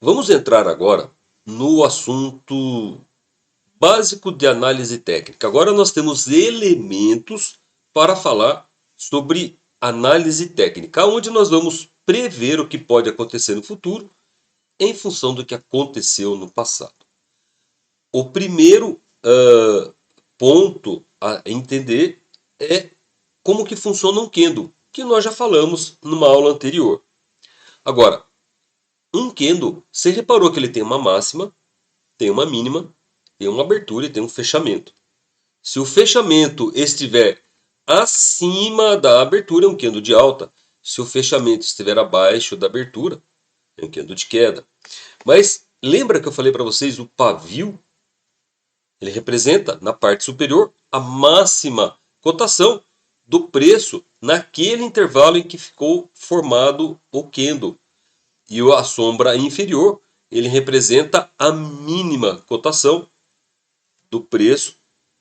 Vamos entrar agora no assunto básico de análise técnica. Agora nós temos elementos para falar sobre análise técnica, onde nós vamos prever o que pode acontecer no futuro em função do que aconteceu no passado. O primeiro ponto a entender é como que funciona um candle, que nós já falamos numa aula anterior. Agora, um candle, você reparou que ele tem uma máxima, tem uma mínima, tem uma abertura e tem um fechamento. Se o fechamento estiver acima da abertura, é um candle de alta. Se o fechamento estiver abaixo da abertura, é um candle de queda. Mas lembra que eu falei para vocês o pavio? Ele representa, na parte superior, a máxima cotação do preço naquele intervalo em que ficou formado o candle. E a sombra inferior, ele representa a mínima cotação do preço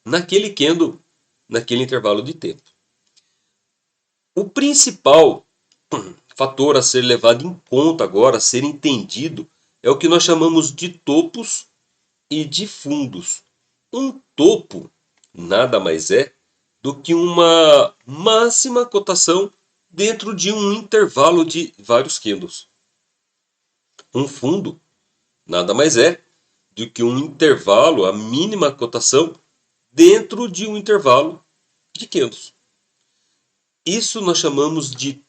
naquele candle, naquele intervalo de tempo. O principal fator a ser levado em conta agora, a ser entendido, é o que nós chamamos de topos e de fundos. Um topo nada mais é do que uma máxima cotação dentro de um intervalo de vários candles. Um fundo nada mais é do que um intervalo, a mínima cotação, dentro de um intervalo de candles. Isso nós chamamos de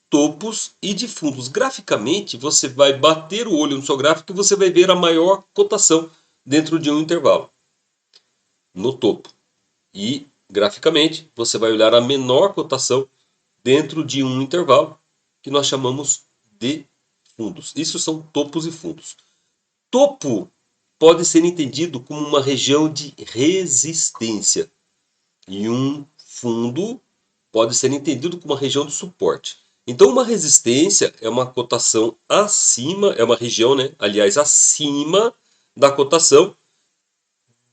topos e de fundos. Graficamente, você vai bater o olho no seu gráfico e você vai ver a maior cotação dentro de um intervalo, no topo. E, graficamente, você vai olhar a menor cotação dentro de um intervalo, que nós chamamos de fundos. Isso são topos e fundos. Topo pode ser entendido como uma região de resistência e um fundo pode ser entendido como uma região de suporte. Então, uma resistência é uma cotação acima, é uma região, né? Aliás, acima da cotação,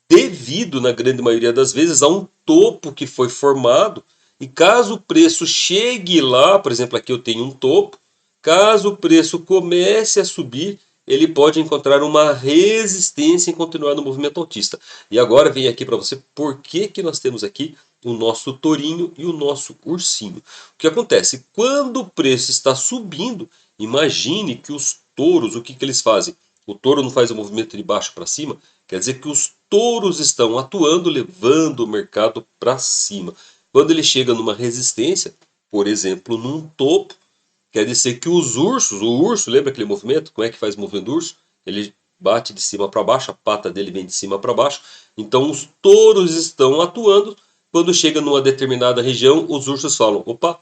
devido, na grande maioria das vezes, a um topo que foi formado. E caso o preço chegue lá, por exemplo, aqui eu tenho um topo, caso o preço comece a subir, ele pode encontrar uma resistência em continuar no movimento altista. E agora vem aqui para você por que nós temos aqui o nosso tourinho e o nosso ursinho. O que acontece? Quando o preço está subindo, imagine que os touros, o que eles fazem? O touro não faz o movimento de baixo para cima, quer dizer que os touros estão atuando, levando o mercado para cima. Quando ele chega numa resistência, por exemplo, num topo, quer dizer que os ursos, o urso, lembra aquele movimento? Como é que faz o movimento do urso? Ele bate de cima para baixo, a pata dele vem de cima para baixo. Então os touros estão atuando. Quando chega numa determinada região, os ursos falam: opa,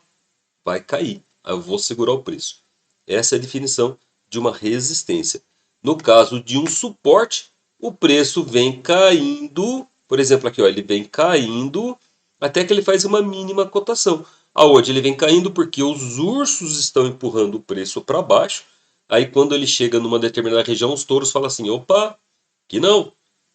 vai cair, eu vou segurar o preço. Essa é a definição de uma resistência. No caso de um suporte, o preço vem caindo, por exemplo, aqui ó, ele vem caindo até que ele faz uma mínima cotação. Aonde ele vem caindo porque os ursos estão empurrando o preço para baixo. Aí quando ele chega numa determinada região, os touros falam assim: opa, que não,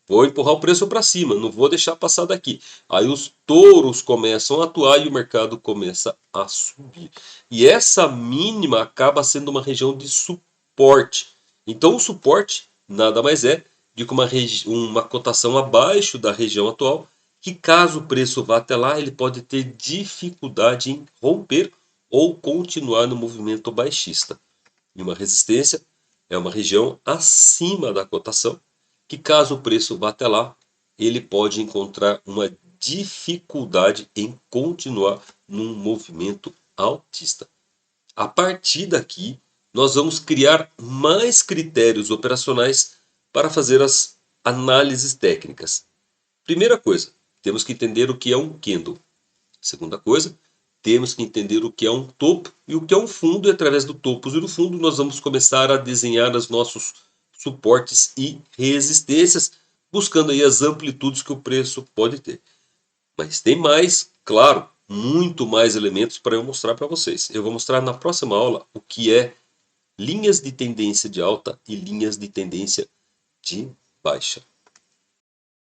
vou empurrar o preço para cima, não vou deixar passar daqui. Aí os touros começam a atuar e o mercado começa a subir. E essa mínima acaba sendo uma região de suporte. Então o suporte nada mais é do que uma cotação abaixo da região atual, que caso o preço vá até lá, ele pode ter dificuldade em romper ou continuar no movimento baixista. E uma resistência é uma região acima da cotação, que caso o preço vá até lá, ele pode encontrar uma dificuldade em continuar num movimento altista. A partir daqui, nós vamos criar mais critérios operacionais para fazer as análises técnicas. Primeira coisa, temos que entender o que é um candle. Segunda coisa, temos que entender o que é um topo e o que é um fundo. E através do topo e do fundo, nós vamos começar a desenhar os nossos suportes e resistências, buscando aí as amplitudes que o preço pode ter. Mas tem mais, claro, muito mais elementos para eu mostrar para vocês. Eu vou mostrar na próxima aula o que é linhas de tendência de alta e linhas de tendência de baixa.